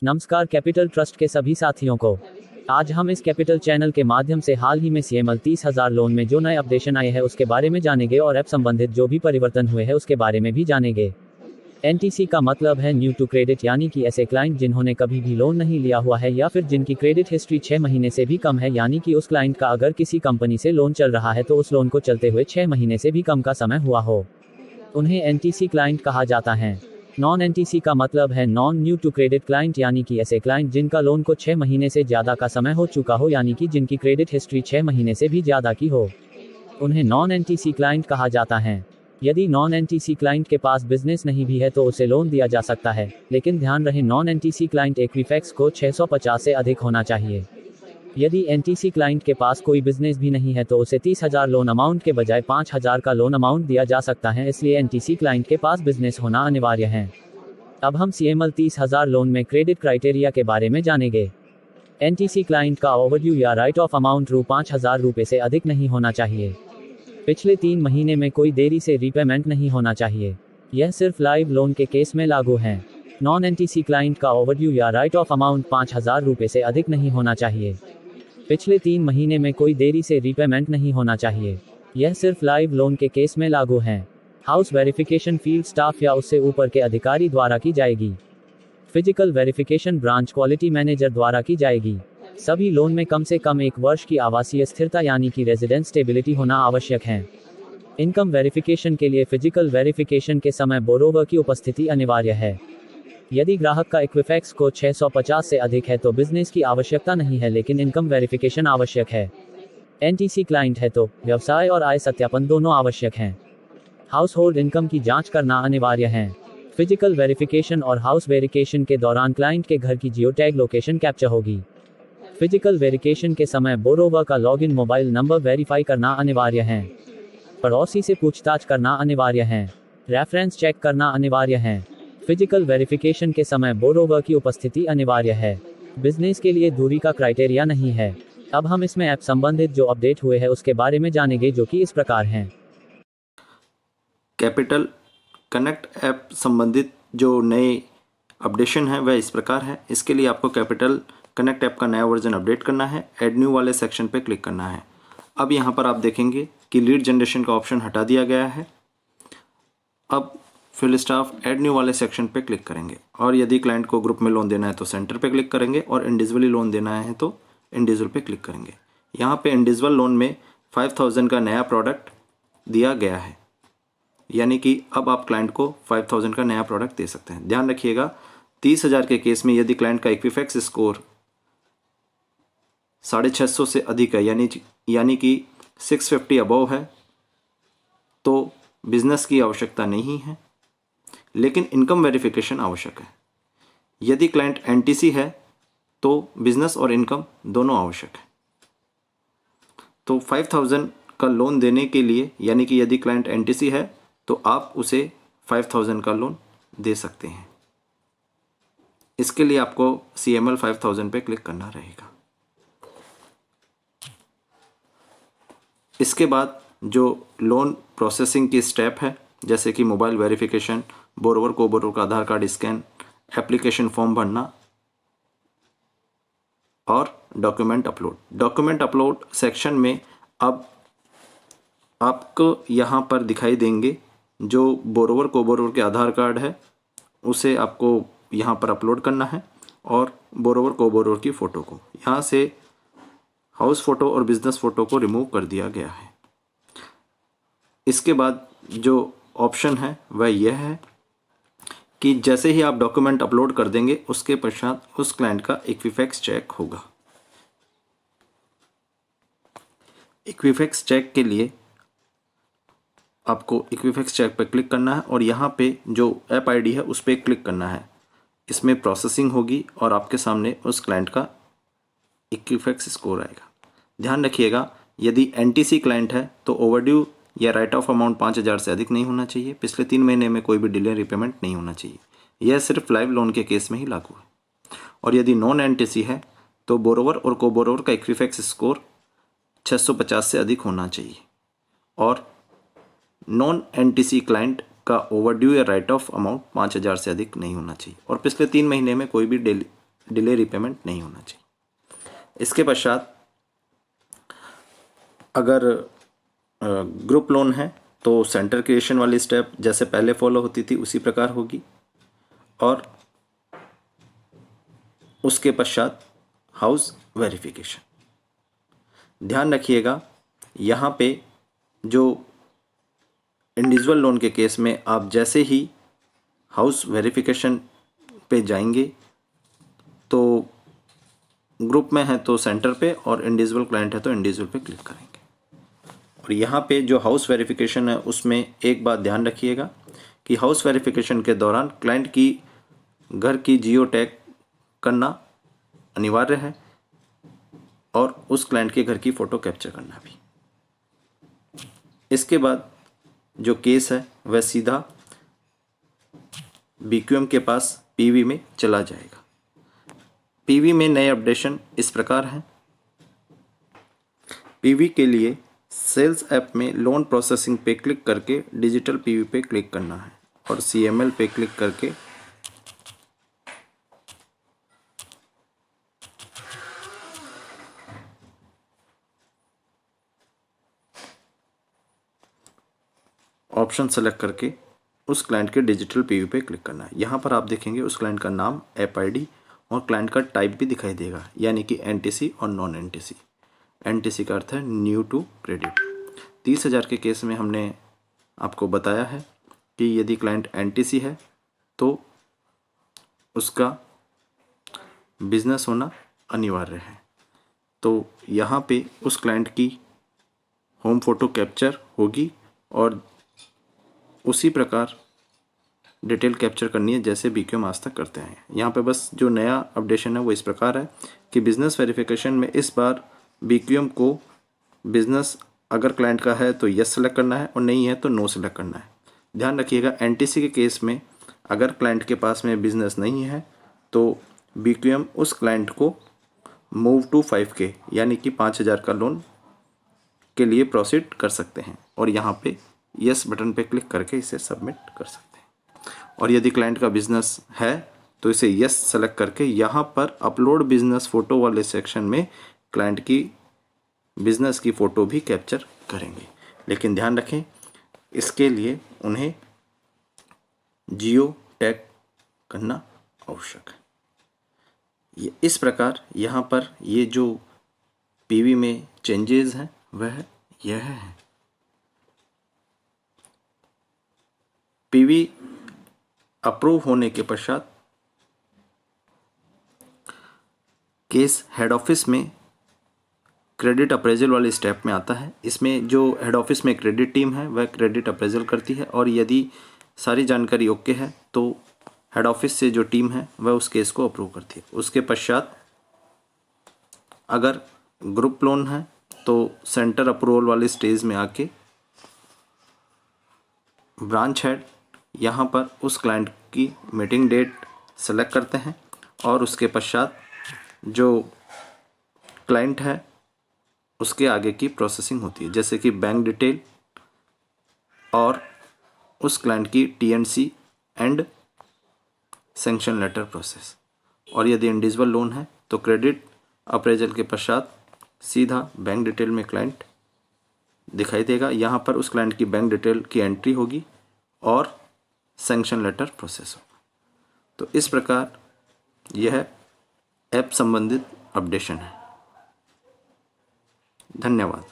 नमस्कार capital trust के सभी साथियों को। आज हम इस कैपिटल चैनल के माध्यम से हाल ही में CML 30,000 लोन में जो नए अपडेशन आए हैं उसके बारे में जानेंगे और ऐप संबंधित जो भी परिवर्तन हुए हैं उसके बारे में भी जानेंगे। NTC का मतलब है न्यू टू क्रेडिट, यानी कि ऐसे क्लाइंट जिन्होंने कभी भी लोन नहीं लिया हुआ है या फिर जिनकी क्रेडिट हिस्ट्री 6 महीने से भी कम है, यानी कि उस क्लाइंट का अगर किसी कंपनी से लोन चल रहा है तो उस लोन को चलते हुए 6 महीने से भी कम का समय हुआ हो, उन्हें NTC क्लाइंट कहा जाता है। नॉन NTC का मतलब है non new to credit client, यानी कि ऐसे क्लाइंट जिनका लोन को 6 महीने से ज़्यादा का समय हो चुका हो, यानी कि जिनकी क्रेडिट हिस्ट्री 6 महीने से भी ज़्यादा की हो, उन्हें नॉन NTC क्लाइंट कहा जाता है। यदि नॉन NTC क्लाइंट के पास बिजनेस नहीं भी है तो उसे लोन दिया जा सकता है, लेकिन ध्यान रहे नॉन NTC क्लाइंट इक्विफैक्स को 650 से अधिक होना चाहिए। यदि NTC क्लाइंट के पास कोई बिजनेस भी नहीं है तो उसे 30,000 लोन अमाउंट के बजाय 5,000 का लोन अमाउंट दिया जा सकता है, इसलिए NTC क्लाइंट के पास बिजनेस होना अनिवार्य है। अब हम CML 30,000 लोन में क्रेडिट क्राइटेरिया के बारे में जानेंगे। NTC क्लाइंट का ओवरड्यू या राइट ऑफ अमाउंट ₹5,000 से अधिक नहीं होना चाहिए। पिछले 3 महीने में कोई देरी से रीपेमेंट नहीं होना चाहिए। यह सिर्फ लाइव लोन के केस में लागू है। नॉन NTC क्लाइंट का ओवरड्यू या राइट ऑफ अमाउंट ₹5,000 से अधिक नहीं होना चाहिए। पिछले 3 महीने में कोई देरी से रीपेमेंट नहीं होना चाहिए। यह सिर्फ लाइव लोन के केस में लागू है। हाउस वेरिफिकेशन फील्ड स्टाफ या उससे ऊपर के अधिकारी द्वारा की जाएगी। Physical verification branch quality manager द्वारा की जाएगी। सभी लोन में कम से कम 1 वर्ष की आवासीय स्थिरता यानी कि रेजिडेंस स्टेबिलिटी होना आवश्यक है। इनकम वेरिफिकेशन के लिए फिजिकल वेरिफिकेशन के समय बोरोवर की उपस्थिति अनिवार्य है। यदि ग्राहक का इक्विफैक्स स्कोर 650 से अधिक है तो बिजनेस की आवश्यकता नहीं है, लेकिन इनकम वेरिफिकेशन आवश्यक है। NTC क्लाइंट है तो व्यवसाय और आय सत्यापन दोनों आवश्यक हैं। हाउस होल्ड इनकम की जांच करना अनिवार्य है। फिजिकल वेरिफिकेशन और हाउस वेरिफिकेशन के दौरान क्लाइंट के घर की जियो टैग लोकेशन कैप्चर होगी। फिजिकल वेरिफिकेशन के समय बोरोवर का लॉगिन मोबाइल नंबर वेरीफाई करना अनिवार्य है। पड़ोसी से पूछताछ करना अनिवार्य है। रेफरेंस चेक करना अनिवार्य है। फिजिकल वेरिफिकेशन के समय बोरोवर की उपस्थिति अनिवार्य है। बिजनेस के लिए दूरी का क्राइटेरिया नहीं है। अब हम इसमें ऐप संबंधित जो अपडेट हुए हैं उसके बारे में जानेंगे, जो कि इस प्रकार हैं। कैपिटल कनेक्ट ऐप संबंधित जो नए अपडेशन है वह इस प्रकार है। इसके लिए आपको कैपिटल कनेक्ट ऐप का नया वर्जन अपडेट करना है। ऐड न्यू वाले सेक्शन पे क्लिक करना है। अब यहाँ पर आप देखेंगे कि लीड जनरेशन का ऑप्शन हटा दिया गया है। अब फील्ड स्टाफ ऐड न्यू वाले सेक्शन पे क्लिक करेंगे और यदि क्लाइंट को ग्रुप में लोन देना है तो सेंटर पे क्लिक करेंगे और इंडिविजुअली लोन देना है तो इंडिविजुअल पे क्लिक करेंगे। यहाँ पे इंडिविजुअल लोन में 5,000 का नया प्रोडक्ट दिया गया है, यानी कि अब आप क्लाइंट को 5,000 का नया प्रोडक्ट दे सकते हैं। ध्यान रखिएगा 30,000 के केस में यदि क्लाइंट का इक्विफैक्स स्कोर 650 से अधिक है, यानी कि 650 अबव है, तो बिजनेस की आवश्यकता नहीं है, लेकिन इनकम वेरिफिकेशन आवश्यक है। यदि क्लाइंट NTC है तो बिजनेस और इनकम दोनों आवश्यक है। तो 5,000 का लोन देने के लिए, यानी कि यदि क्लाइंट NTC है तो आप उसे 5,000 का लोन दे सकते हैं। इसके लिए आपको CML 5,000 पे क्लिक करना रहेगा। इसके बाद जो लोन प्रोसेसिंग की स्टेप है, जैसे कि मोबाइल वेरिफिकेशन, बोरोवर को बोरोवर का आधार कार्ड स्कैन, एप्लीकेशन फॉर्म भरना और document upload. Document upload section में अब आपको यहाँ पर दिखाई देंगे जो बोरोवर को बोरोवर के आधार कार्ड है उसे आपको यहाँ पर अपलोड करना है और बोरोवर को बोरोवर की फ़ोटो को। यहाँ से हाउस फ़ोटो और बिजनेस फ़ोटो को रिमूव कर दिया गया है। इसके बाद जो ऑप्शन है वह यह है कि जैसे ही आप डॉक्यूमेंट अपलोड कर देंगे उसके पश्चात उस क्लाइंट का इक्विफैक्स चेक होगा। इक्विफैक्स चेक के लिए आपको इक्विफैक्स चेक पर क्लिक करना है और यहाँ पे जो ऐप ID है उस पर क्लिक करना है। इसमें प्रोसेसिंग होगी और आपके सामने उस क्लाइंट का इक्विफैक्स स्कोर आएगा। ध्यान रखिएगा यदि NTC क्लाइंट है तो ओवरड्यू या राइट ऑफ अमाउंट 5,000 से अधिक नहीं होना चाहिए। पिछले 3 महीने में कोई भी डिले रिपेमेंट नहीं होना चाहिए। यह सिर्फ लाइव लोन के केस में ही लागू है। और यदि नॉन NTC है तो बोरोवर और को बोरोवर का इक्विफैक्स स्कोर 650 से अधिक होना चाहिए और नॉन NTC क्लाइंट का ओवरड्यू या राइट ऑफ अमाउंट 5,000 से अधिक नहीं होना चाहिए और पिछले 3 महीने में कोई भी डिले रीपेमेंट नहीं होना चाहिए। इसके पश्चात अगर ग्रुप लोन है तो सेंटर क्रिएशन वाली स्टेप जैसे पहले फॉलो होती थी उसी प्रकार होगी, और उसके पश्चात हाउस वेरिफिकेशन। ध्यान रखिएगा यहाँ पे जो इंडिविजुअल लोन के केस में आप जैसे ही हाउस वेरिफिकेशन पे जाएंगे तो ग्रुप में है तो सेंटर पे और इंडिविजुअल क्लाइंट है तो इंडिविजुअल पे क्लिक करेंगे। और यहाँ पे जो हाउस वेरिफिकेशन है उसमें एक बात ध्यान रखिएगा कि हाउस वेरिफिकेशन के दौरान क्लाइंट की घर की जियो टैग करना अनिवार्य है और उस क्लाइंट के घर की फ़ोटो कैप्चर करना भी। इसके बाद जो केस है वह सीधा BQM के पास PV में चला जाएगा। PV में नए अपडेशन इस प्रकार हैं। PV के लिए सेल्स ऐप में लोन प्रोसेसिंग पे क्लिक करके डिजिटल PV पे क्लिक करना है और CML पे क्लिक करके ऑप्शन सेलेक्ट करके उस क्लाइंट के डिजिटल PV पे क्लिक करना है। यहाँ पर आप देखेंगे उस क्लाइंट का नाम, ऐप ID और क्लाइंट का टाइप भी दिखाई देगा, यानी कि NTC और नॉन NTC। NTC का अर्थ है न्यू टू क्रेडिट। 30,000 के केस में हमने आपको बताया है कि यदि क्लाइंट NTC है तो उसका बिजनेस होना अनिवार्य है। तो यहाँ पे उस क्लाइंट की होम फोटो कैप्चर होगी और उसी प्रकार डिटेल कैप्चर करनी है जैसे BQM आज तक करते हैं। यहाँ पे बस जो नया अपडेशन है वो इस प्रकार है कि बिज़नेस वेरिफिकेशन में इस बार BQM को बिज़नेस अगर क्लाइंट का है तो यस सेलेक्ट करना है और नहीं है तो नो सेलेक्ट करना है। ध्यान रखिएगा NTC के केस में अगर क्लाइंट के पास में बिज़नेस नहीं है तो BQM उस क्लाइंट को मूव टू 5K यानी कि 5,000 का लोन के लिए प्रोसीड कर सकते हैं और यहाँ पे यस बटन पे क्लिक करके इसे सबमिट कर सकते हैं। और यदि क्लाइंट का बिजनेस है तो इसे यस सेलेक्ट करके यहाँ पर अपलोड बिजनेस फ़ोटो वाले सेक्शन में क्लाइंट की बिजनेस की फ़ोटो भी कैप्चर करेंगे। लेकिन ध्यान रखें इसके लिए उन्हें जियो टैग करना आवश्यक है। ये इस प्रकार यहाँ पर ये जो PV में चेंजेस हैं वह यह है। PV अप्रूव होने के पश्चात केस हेड ऑफिस में क्रेडिट अप्रेजल वाले स्टेप में आता है। इसमें जो हेड ऑफिस में क्रेडिट टीम है वह क्रेडिट अप्रेजल करती है और यदि सारी जानकारी ओके है तो हेड ऑफिस से जो टीम है वह उस केस को अप्रूव करती है। उसके पश्चात अगर ग्रुप लोन है तो सेंटर अप्रूवल वाले स्टेज में आके ब्रांच हेड यहाँ पर उस क्लाइंट की मीटिंग डेट सेलेक्ट करते हैं और उसके पश्चात जो क्लाइंट है उसके आगे की प्रोसेसिंग होती है, जैसे कि बैंक डिटेल और उस क्लाइंट की TNC and sanction letter process. और यदि इंडिविजुअल लोन है तो क्रेडिट अप्रेजल के पश्चात सीधा बैंक डिटेल में क्लाइंट दिखाई देगा। यहाँ पर उस क्लाइंट की बैंक डिटेल की एंट्री होगी और सैंक्शन लेटर प्रोसेस होगा। तो इस प्रकार यह ऐप संबंधित अपडेशन है। धन्यवाद।